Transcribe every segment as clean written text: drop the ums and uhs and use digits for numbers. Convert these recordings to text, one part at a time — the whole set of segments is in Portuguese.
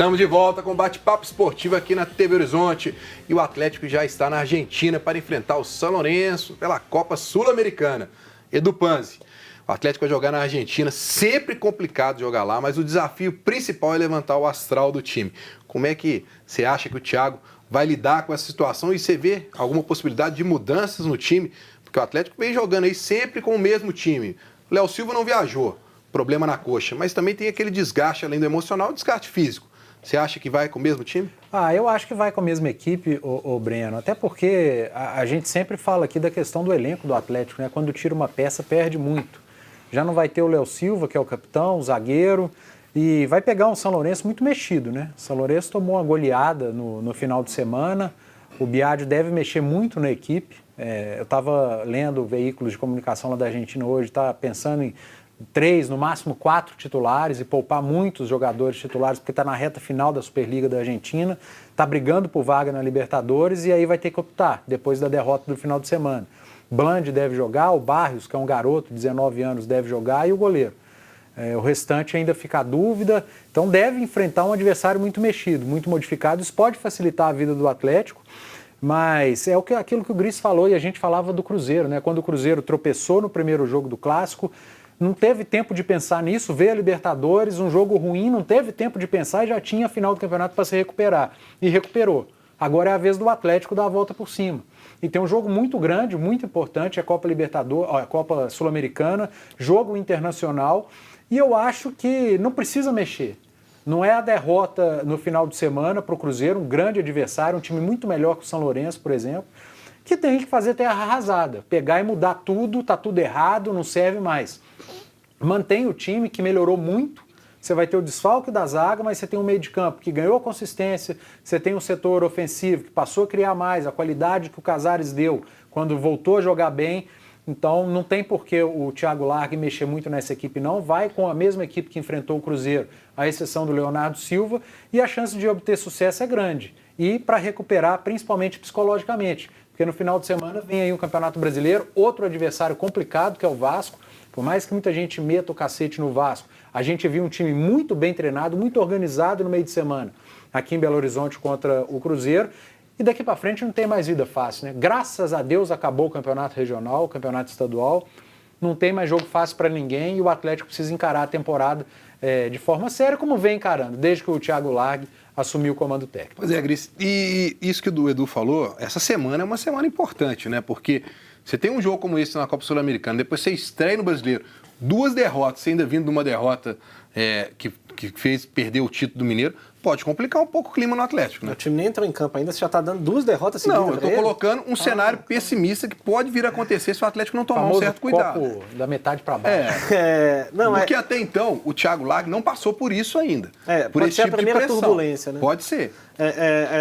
Estamos de volta com bate-papo esportivo aqui na TV Horizonte e o Atlético já está na Argentina para enfrentar o São Lourenço pela Copa Sul-Americana. Edu Panzi, o Atlético vai jogar na Argentina, sempre complicado jogar lá, mas o desafio principal é levantar o astral do time. Como é que você acha que o Thiago vai lidar com essa situação e você vê alguma possibilidade de mudanças no time? Porque o Atlético vem jogando aí sempre com o mesmo time. O Léo Silva não viajou, problema na coxa, mas também tem aquele desgaste, além do emocional, desgaste físico. Você acha que vai com o mesmo time? Eu acho que vai com a mesma equipe, o Breno, até porque a gente sempre fala aqui da questão do elenco do Atlético, né? Quando tira uma peça, perde muito. Já não vai ter o Léo Silva, que é o capitão, o zagueiro, e vai pegar um São Lourenço muito mexido, né? O São Lourenço tomou uma goleada no final de semana, o Biagio deve mexer muito na equipe. Eu estava lendo veículos de comunicação lá da Argentina hoje, está pensando em 3, no máximo 4 titulares e poupar muitos jogadores titulares, porque está na reta final da Superliga da Argentina, está brigando por vaga na Libertadores e aí vai ter que optar, depois da derrota do final de semana. Bland deve jogar, o Barrios, que é um garoto de 19 anos, deve jogar e o goleiro. O restante ainda fica a dúvida, então deve enfrentar um adversário muito mexido, muito modificado. Isso pode facilitar a vida do Atlético, mas é aquilo que o Gris falou e a gente falava do Cruzeiro, né? Quando o Cruzeiro tropeçou no primeiro jogo do Clássico, não teve tempo de pensar nisso, veio a Libertadores, um jogo ruim, não teve tempo de pensar e já tinha a final do campeonato para se recuperar. E recuperou. Agora é a vez do Atlético dar a volta por cima. E tem um jogo muito grande, muito importante, a Copa Libertadores, a Copa Sul-Americana, jogo internacional, e eu acho que não precisa mexer. Não é a derrota no final de semana para o Cruzeiro, um grande adversário, um time muito melhor que o São Lourenço, por exemplo, que tem que fazer terra arrasada, pegar e mudar tudo, tá tudo errado, não serve mais. Mantém o time, que melhorou muito, você vai ter o desfalque da zaga, mas você tem um meio de campo que ganhou a consistência, você tem um setor ofensivo que passou a criar mais, a qualidade que o Casares deu quando voltou a jogar bem. Então não tem por que o Thiago Largue mexer muito nessa equipe não, vai com a mesma equipe que enfrentou o Cruzeiro, à exceção do Leonardo Silva, e a chance de obter sucesso é grande. E para recuperar, principalmente psicologicamente, porque no final de semana vem aí um Campeonato Brasileiro, outro adversário complicado que é o Vasco. Por mais que muita gente meta o cacete no Vasco, a gente viu um time muito bem treinado, muito organizado no meio de semana, aqui em Belo Horizonte contra o Cruzeiro, e daqui para frente não tem mais vida fácil, né? Graças a Deus acabou o campeonato regional, o campeonato estadual, não tem mais jogo fácil para ninguém e o Atlético precisa encarar a temporada de forma séria, como vem encarando, desde que o Thiago Largue assumiu o comando técnico. Pois é, Gris, e isso que o Edu falou, essa semana é uma semana importante, né? Porque você tem um jogo como esse na Copa Sul-Americana, depois você estreia no Brasileiro, 2 derrotas, você ainda vindo de uma derrota que fez perder o título do Mineiro, pode complicar um pouco o clima no Atlético, né? O time nem entrou em campo ainda, você já está dando 2 derrotas seguidas. Não, eu estou colocando um cenário pessimista que pode vir a acontecer se o Atlético não tomar um certo cuidado. Copo da metade para baixo. Porque até então, o Thiago Largue não passou por isso ainda. Por pode esse ser tipo a primeira de pressão. turbulência, né? Pode ser.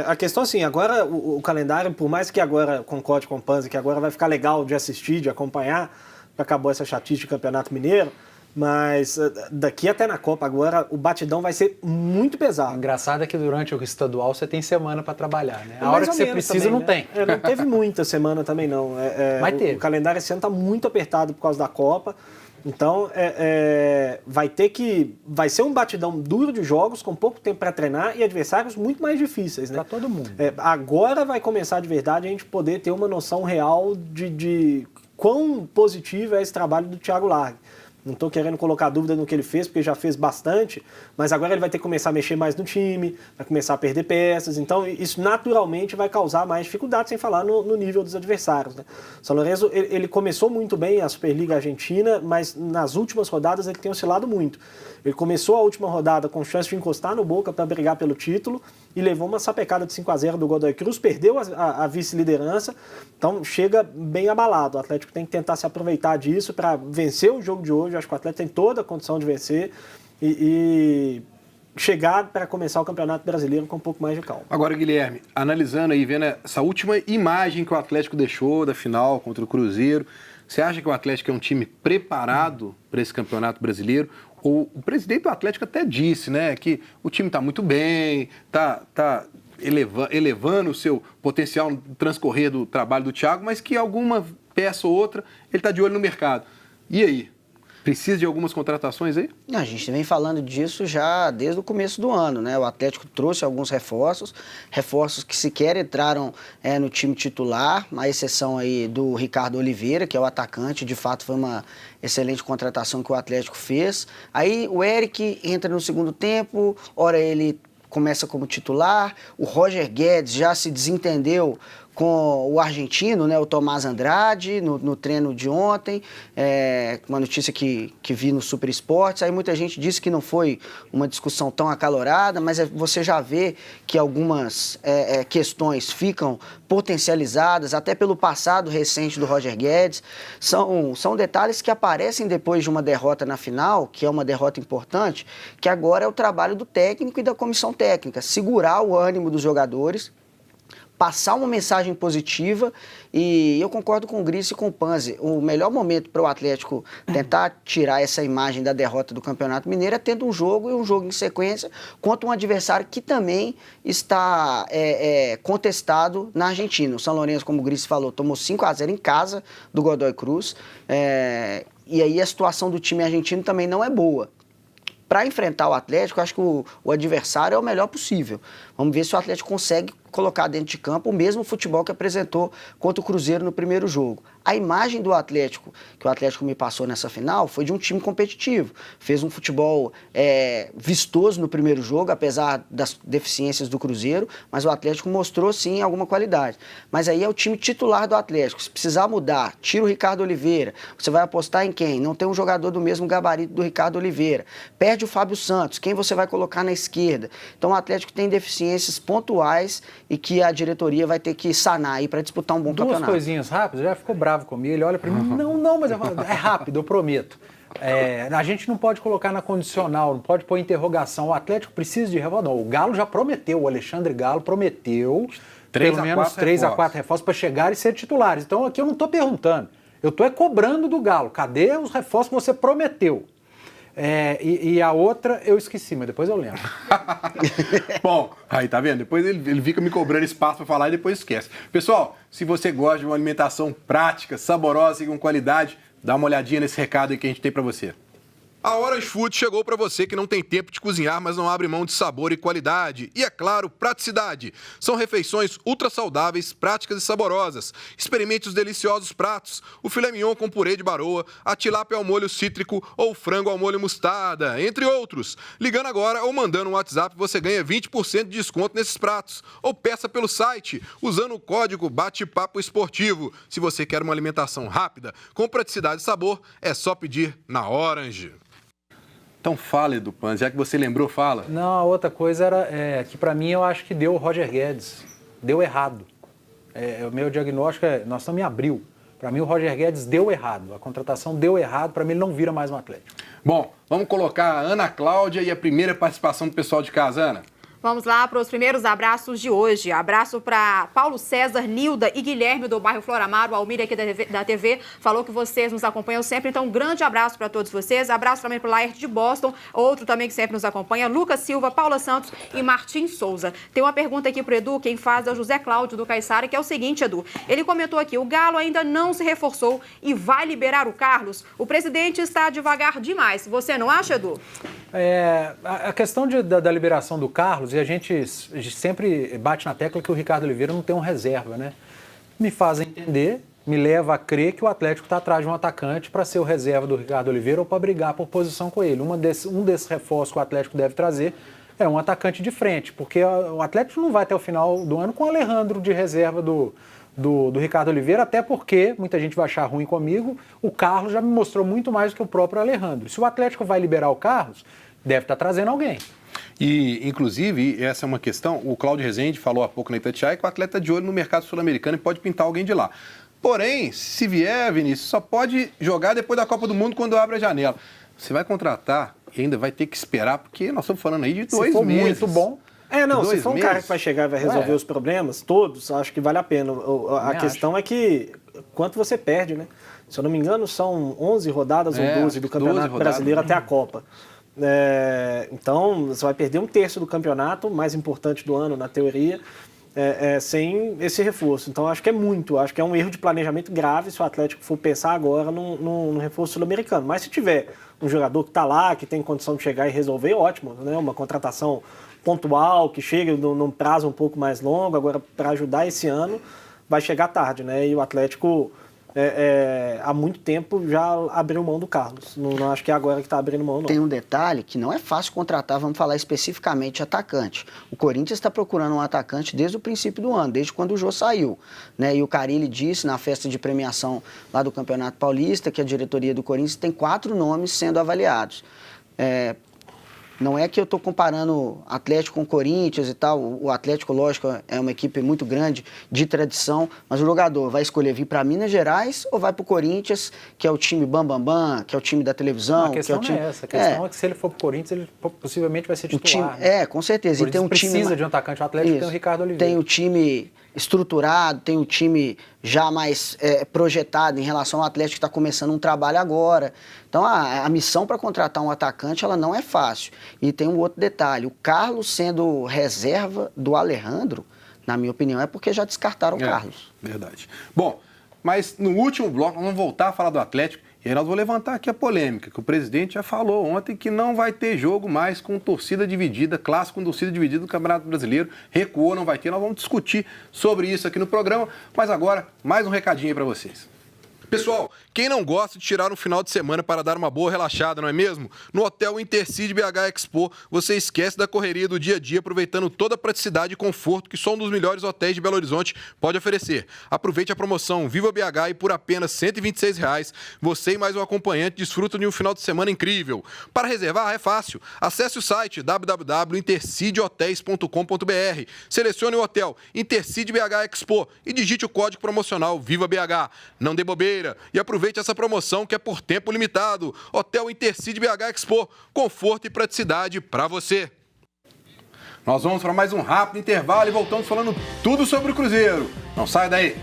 A questão assim, agora o calendário, por mais que agora concorde com o Panzi, que agora vai ficar legal de assistir, de acompanhar, acabou essa chatice de Campeonato Mineiro, mas daqui até na Copa agora o batidão vai ser muito pesado. Engraçado é que durante o estadual você tem semana para trabalhar, né? A hora que você precisa também, não tem. Não teve muita semana também não. Mas teve. O calendário esse ano está muito apertado por causa da Copa. Então vai ser um batidão duro de jogos, com pouco tempo para treinar e adversários muito mais difíceis, né? Para todo mundo. Agora vai começar de verdade a gente poder ter uma noção real de quão positivo é esse trabalho do Thiago Largue. Não estou querendo colocar dúvida no que ele fez, porque já fez bastante, mas agora ele vai ter que começar a mexer mais no time, vai começar a perder peças, então isso naturalmente vai causar mais dificuldade, sem falar no nível dos adversários, né? O São Lourenço, ele começou muito bem a Superliga Argentina, mas nas últimas rodadas ele tem oscilado muito. Ele começou a última rodada com chance de encostar no Boca para brigar pelo título e levou uma sapecada de 5-0 do Godoy Cruz, perdeu a vice-liderança, então chega bem abalado. O Atlético tem que tentar se aproveitar disso para vencer o jogo de hoje. Acho que o Atlético tem toda a condição de vencer e chegar para começar o Campeonato Brasileiro com um pouco mais de calma. Agora, Guilherme, analisando aí, vendo essa última imagem que o Atlético deixou da final contra o Cruzeiro, você acha que o Atlético é um time preparado para esse Campeonato Brasileiro? O presidente do Atlético até disse, né, que o time está muito bem, está elevando o seu potencial no transcorrer do trabalho do Thiago, mas que alguma peça ou outra ele está de olho no mercado. E aí? Precisa de algumas contratações aí? A gente vem falando disso já desde o começo do ano, né? O Atlético trouxe alguns reforços que sequer entraram no time titular, à exceção aí do Ricardo Oliveira, que é o atacante, de fato foi uma excelente contratação que o Atlético fez. Aí o Eric entra no segundo tempo, ora ele começa como titular, o Roger Guedes já se desentendeu com o argentino, né, o Tomás Andrade, no treino de ontem, uma notícia que vi no Super Esportes. Aí muita gente disse que não foi uma discussão tão acalorada, mas você já vê que algumas questões ficam potencializadas, até pelo passado recente do Roger Guedes. São detalhes que aparecem depois de uma derrota na final, que é uma derrota importante, que agora é o trabalho do técnico e da comissão técnica, segurar o ânimo dos jogadores, passar uma mensagem positiva, e eu concordo com o Gris e com o Panzi. O melhor momento para o Atlético tentar tirar essa imagem da derrota do Campeonato Mineiro é tendo um jogo, e um jogo em sequência, contra um adversário que também está contestado na Argentina. O São Lourenço, como o Gris falou, tomou 5-0 em casa do Godoy Cruz, e aí a situação do time argentino também não é boa. Para enfrentar o Atlético, eu acho que o adversário é o melhor possível. Vamos ver se o Atlético consegue colocar dentro de campo o mesmo futebol que apresentou contra o Cruzeiro no primeiro jogo. A imagem do Atlético, que o Atlético me passou nessa final, foi de um time competitivo. Fez um futebol vistoso no primeiro jogo, apesar das deficiências do Cruzeiro, mas o Atlético mostrou, sim, alguma qualidade. Mas aí é o time titular do Atlético. Se precisar mudar, tira o Ricardo Oliveira. Você vai apostar em quem? Não tem um jogador do mesmo gabarito do Ricardo Oliveira. Perde o Fábio Santos. Quem você vai colocar na esquerda? Então o Atlético tem deficiências pontuais e que a diretoria vai ter que sanar aí para disputar um bom campeonato. Duas coisinhas rápidas, já ficou bravo comigo, ele olha para mim, não, mas é rápido, eu prometo. A gente não pode colocar na condicional, não pode pôr interrogação, o Atlético precisa de reforço, não, o Galo já prometeu, o Alexandre Galo prometeu pelo menos 3 a 4 reforços para chegar e ser titulares. Então aqui eu não estou perguntando, eu estou cobrando do Galo, cadê os reforços que você prometeu? E a outra eu esqueci, mas depois eu lembro. Bom, aí tá vendo? Depois ele fica me cobrando espaço para falar e depois esquece. Pessoal, se você gosta de uma alimentação prática, saborosa e com qualidade, dá uma olhadinha nesse recado aí que a gente tem para você. A Orange Food chegou para você que não tem tempo de cozinhar, mas não abre mão de sabor e qualidade. E, é claro, praticidade. São refeições ultra saudáveis, práticas e saborosas. Experimente os deliciosos pratos. O filé mignon com purê de baroa, a tilápia ao molho cítrico ou frango ao molho mostarda, entre outros. Ligando agora ou mandando um WhatsApp, você ganha 20% de desconto nesses pratos. Ou peça pelo site, usando o código Bate-Papo Esportivo. Se você quer uma alimentação rápida, com praticidade e sabor, é só pedir na Orange. Então fala, Edu Panzi, já que você lembrou, fala. Não, a outra coisa era que para mim eu acho que deu o Roger Guedes, deu errado. O meu diagnóstico nós estamos em abril. Para mim o Roger Guedes deu errado, a contratação deu errado, para mim ele não vira mais um Atlético. Bom, vamos colocar a Ana Cláudia e a primeira participação do pessoal de casa, Ana. Vamos lá para os primeiros abraços de hoje. Abraço para Paulo César, Nilda e Guilherme do bairro Floramar. O Almir aqui da TV falou que vocês nos acompanham sempre. Então, um grande abraço para todos vocês. Abraço também para o Laerte de Boston, outro também que sempre nos acompanha. Lucas Silva, Paula Santos e Martim Souza. Tem uma pergunta aqui para o Edu. Quem faz é o José Cláudio do Caiçara, que é o seguinte, Edu. Ele comentou aqui, o Galo ainda não se reforçou e vai liberar o Carlos. O presidente está devagar demais. Você não acha, Edu? A questão da liberação do Carlos, e a gente sempre bate na tecla que o Ricardo Oliveira não tem um reserva, né? Me faz entender, me leva a crer que o Atlético está atrás de um atacante para ser o reserva do Ricardo Oliveira ou para brigar por posição com ele. Um desses reforços que o Atlético deve trazer é um atacante de frente, porque o Atlético não vai até o final do ano com o Alejandro de reserva do Ricardo Oliveira, até porque, muita gente vai achar ruim comigo, o Carlos já me mostrou muito mais do que o próprio Alejandro. Se o Atlético vai liberar o Carlos, deve estar trazendo alguém. E, inclusive, essa é uma questão, o Cláudio Rezende falou há pouco na Itatiaia que o atleta de olho no mercado sul-americano e pode pintar alguém de lá. Porém, se vier, Vinícius, só pode jogar depois da Copa do Mundo quando abre a janela. Você vai contratar e ainda vai ter que esperar, porque nós estamos falando aí de 2 meses. Se for muito bom... se for um cara que vai chegar e vai resolver os problemas, todos, acho que vale a pena. A questão é que quanto você perde, né? Se eu não me engano, são 11 rodadas ou 12 do Campeonato Brasileiro até a Copa. Então, você vai perder 1/3 do campeonato, mais importante do ano, na teoria. sem esse reforço. Então, acho que acho que é um erro de planejamento grave se o Atlético for pensar agora no reforço sul-americano. Mas se tiver um jogador que está lá, que tem condição de chegar e resolver, ótimo, né? Uma contratação pontual, que chega num prazo um pouco mais longo, agora para ajudar esse ano, vai chegar tarde, né? E o Atlético há muito tempo já abriu mão do Carlos. Não acho que é agora que está abrindo mão, não. Tem um detalhe que não é fácil contratar, vamos falar especificamente de atacante. O Corinthians está procurando um atacante desde o princípio do ano, desde quando o Jô saiu, né? E o Carille disse na festa de premiação lá do Campeonato Paulista que a diretoria do Corinthians tem 4 nomes sendo avaliados. Não é que eu estou comparando Atlético com Corinthians e tal. O Atlético, lógico, é uma equipe muito grande, de tradição, mas o jogador vai escolher vir para Minas Gerais ou vai para o Corinthians, que é o time bam, que é o time da televisão. A questão que é o time... não é essa. A questão é que se ele for para o Corinthians, ele possivelmente vai ser titular. Time... com certeza. O Corinthians precisa de um atacante. O Atlético tem o Ricardo Oliveira. Tem o time estruturado, tem o time já mais projetado em relação ao Atlético que está começando um trabalho agora. Então, a missão para contratar um atacante, ela não é fácil. E tem um outro detalhe, o Carlos sendo reserva do Alejandro, na minha opinião, é porque já descartaram o Carlos. Verdade. Bom, mas no último bloco, nós vamos voltar a falar do Atlético. E aí nós vamos levantar aqui a polêmica, que o presidente já falou ontem que não vai ter jogo mais com torcida dividida, clássico com torcida dividida do Campeonato Brasileiro. Recuou, não vai ter. Nós vamos discutir sobre isso aqui no programa. Mas agora, mais um recadinho aí para vocês. Pessoal, quem não gosta de tirar um final de semana para dar uma boa relaxada, não é mesmo? No Hotel Intercity BH Expo, você esquece da correria do dia a dia, aproveitando toda a praticidade e conforto que só um dos melhores hotéis de Belo Horizonte pode oferecer. Aproveite a promoção Viva BH e por apenas R$ 126, você e mais um acompanhante desfrutam de um final de semana incrível. Para reservar é fácil. Acesse o site www.intercityhotels.com.br, selecione o hotel Intercity BH Expo e digite o código promocional Viva BH. Não dê bobeira e aproveite essa promoção que é por tempo limitado. Hotel Intercity BH Expo, conforto e praticidade para você. Nós vamos para mais um rápido intervalo e voltamos falando tudo sobre o Cruzeiro. Não sai daí.